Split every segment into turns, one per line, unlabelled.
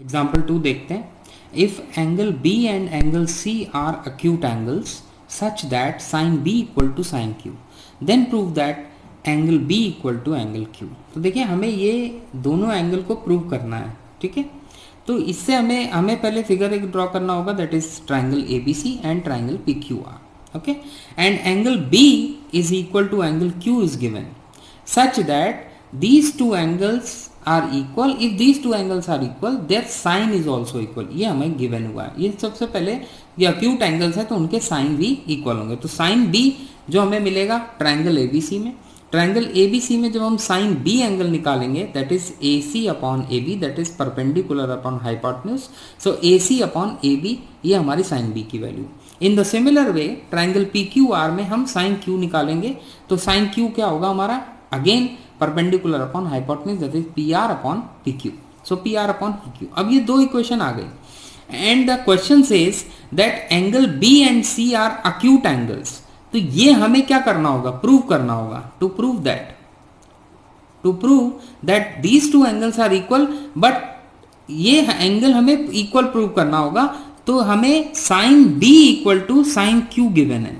Example 2 देखते हैं। If angle B and angle C are acute angles such that sine B equal to sine Q, then prove that angle B equal to angle Q. तो देखिए हमें ये दोनों angle को prove करना है, ठीक है। तो इससे हमें पहले फिगर एक ड्रॉ करना होगा, that is triangle A B C and triangle P Q R, okay. And angle B is equal to angle Q is given such that these two angles are equal. If these two angles are equal, their sine is also equal. ये हमें given हुआ है। ये सबसे पहले ये acute angles है तो उनके साइन भी इक्वल होंगे। तो साइन बी जो हमें मिलेगा ट्राइंगल एबीसी में, ट्राइंगल एबीसी में जब हम साइन बी एंगल निकालेंगे that is A C upon A B, that is perpendicular upon hypotenuse. So A C upon A B ये हमारी साइन बी की value. In the similar way triangle P Q R में हम sign Q निकालेंगे तो sign Q क्या होगा हमारा, again perpendicular upon hypotenuse, that is P R upon P Q. So P R upon P Q. अब ये दो इक्वेशन आ गई and the question says that angle B and C are acute angles. तो ये हमें क्या करना होगा, प्रूव करना होगा। To prove that these two angles are equal, but ये एंगल हमें इक्वल प्रूव करना होगा तो हमें sine B equal to sine Q given है,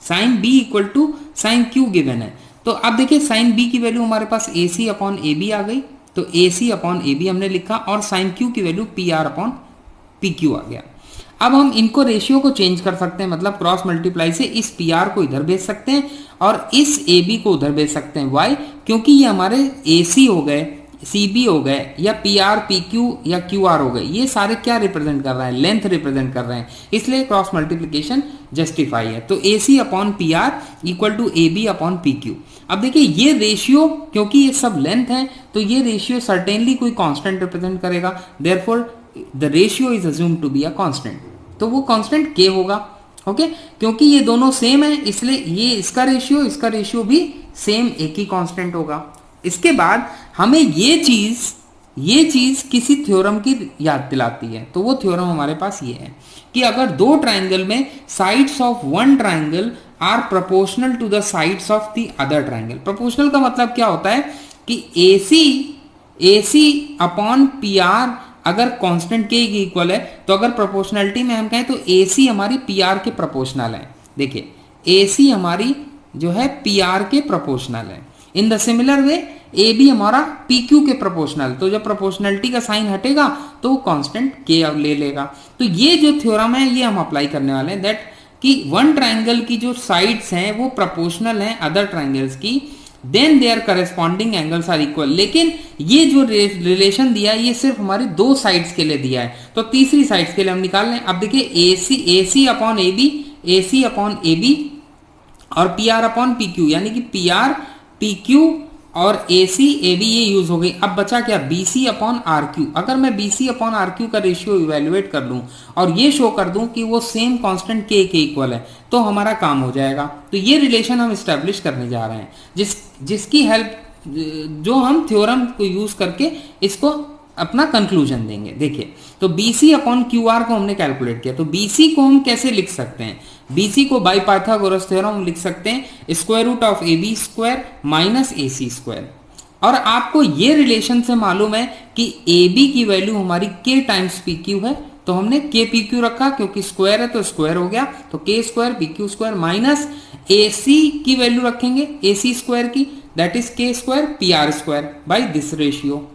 sine B equal to sine Q given है। तो अब देखिए साइन बी की वैल्यू हमारे पास ए सी अपॉन ए बी आ गई, तो A C upon A B हमने लिखा और साइन क्यू की value P R upon P Q आ गया। अब हम इनको रेशियो को चेंज कर सकते हैं, मतलब क्रॉस मल्टीप्लाई से इस पी आर को इधर भेज सकते हैं और इस ए बी को उधर भेज सकते हैं। वाई? क्योंकि ये हमारे ए सी हो गए, सी बी हो गए, या पी आर पी क्यू या क्यू आर हो गए, ये सारे क्या रिप्रेजेंट कर रहे हैं, लेंथ रिप्रेजेंट कर रहे हैं, इसलिए क्रॉस मल्टीप्लीकेशन जस्टिफाई है। तो A C upon P R equal to A B upon P Q. अब देखिए ये रेशियो, क्योंकि ये सब लेंथ है तो ये रेशियो सर्टेनली कोई कांस्टेंट रिप्रेजेंट करेगा, therefore the ratio is assumed to be a constant. तो वो कांस्टेंट के होगा, ओके। क्योंकि ये दोनों सेम है इसलिए ये इसका रेशियो भी सेम एक ही कांस्टेंट होगा। इसके बाद हमें ये चीज किसी थ्योरम की याद दिलाती है, तो वो थ्योरम हमारे पास ये है कि अगर दो ट्राइंगल में sides of one triangle are proportional to the sides of the other triangle. Proportional का मतलब क्या होता है कि A C upon P R अगर कांस्टेंट के इक्वल है, तो अगर प्रोपोर्शनलिटी में हम कहें तो ए सी हमारी पी आर के प्रोपोर्शनल है। देखिए ए सी हमारी जो है पी आर के प्रोपोर्शनल है। In the similar way A B हमारा पी क्यू के प्रोपोर्शनल, तो जब प्रोपोर्शनलिटी का साइन हटेगा तो वो कांस्टेंट के अब ले लेगा। तो ये जो थ्योरम है ये हम अप्लाई करने वाले हैं, दैट कि वन ट्राइंगल की जो साइड्स हैं वो प्रोपोर्शनल हैं अदर ट्राइंगल्स की, then their corresponding angles are equal. लेकिन ये जो रिलेशन दिया है ये सिर्फ हमारी दो साइड्स के लिए दिया है, तो तीसरी साइड्स के लिए हम निकाल लें। अब देखिए A C upon A B और P R upon P Q, यानी कि पी आर पी क्यू और ए सी ए बी ये यूज हो गई। अब बचा क्या, B C upon R Q. अगर मैं B C upon R Q का रेशियो इवेल्युएट कर लूं और ये शो कर दूं कि वो सेम कांस्टेंट के इक्वल है तो हमारा काम हो जाएगा। तो ये रिलेशन हम स्टैब्लिश करने जा रहे हैं, जिसकी हेल्प जो हम थ्योरम को यूज करके इसको अपना कंक्लूजन देंगे। देखिए तो B C upon Q R को हमने कैलकुलेट किया, तो बी सी को हम कैसे लिख सकते हैं, BC को बाई पाइथागोरस थ्योरम हम लिख सकते हैं square root of A B square minus A C square. और आपको ये रिलेशन से मालूम है कि ए बी की वैल्यू हमारी के टाइम्स पी क्यू है, तो हमने के पी क्यू रखा, क्योंकि स्क्वायर है तो स्क्वायर हो गया, तो K square P Q square minus A C की वैल्यू रखेंगे ए सी स्क्वायर की, that is K square P R square by this ratio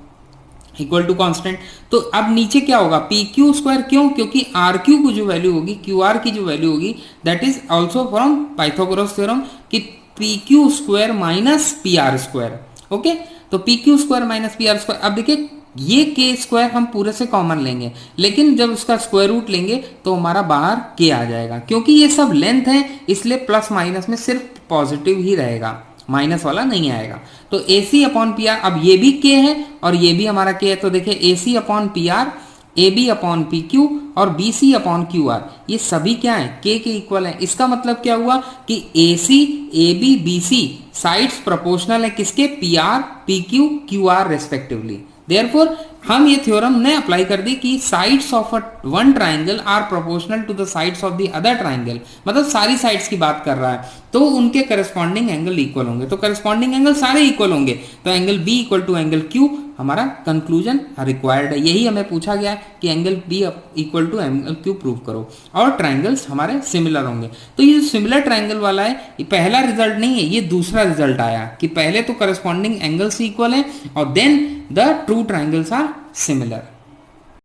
equal to constant. तो अब नीचे क्या होगा, पी क्यू स्क्वायर, क्यों, क्योंकि आर क्यू की जो वैल्यू होगी, क्यू आर की जो वैल्यू होगी, that is also from Pythagoras theorem कि P Q square minus P R square, okay. तो P Q square minus P R square. अब देखिए ये के स्क्वायर हम पूरे से कॉमन लेंगे, लेकिन जब उसका स्क्वायर रूट लेंगे तो हमारा बाहर के आ जाएगा, क्योंकि ये सब लेंथ है इसलिए प्लस माइनस में सिर्फ पॉजिटिव ही रहेगा, माइनस वाला नहीं आएगा। तो A C upon P are, अब ये भी के है और ये भी हमारा के है, तो देखिए A C upon P R, A B upon P Q और B C upon Q R, ये सभी क्या है, के इक्वल है। इसका मतलब क्या हुआ कि A C A B B C sides proportional है किसके, P R P Q Q R respectively. Therefore हम ये थ्योरम ने अप्लाई कर दी कि sides of a one triangle are proportional to the sides of the other triangle, मतलब सारी साइड्स की बात कर रहा है, तो उनके करस्पॉन्डिंग एंगल इक्वल होंगे, तो करस्पॉन्डिंग एंगल सारे इक्वल होंगे, तो angle B equal to angle Q हमारा कंक्लूजन रिक्वायर्ड है। यही हमें पूछा गया है कि angle B equal to angle Q prove करो, और ट्राइंगल्स हमारे सिमिलर होंगे। तो ये जो सिमिलर ट्राइंगल वाला है, ये पहला रिजल्ट नहीं है, ये दूसरा रिजल्ट आया कि पहले तो करस्पॉन्डिंग एंगल्स इक्वल है और then the two triangles are similar.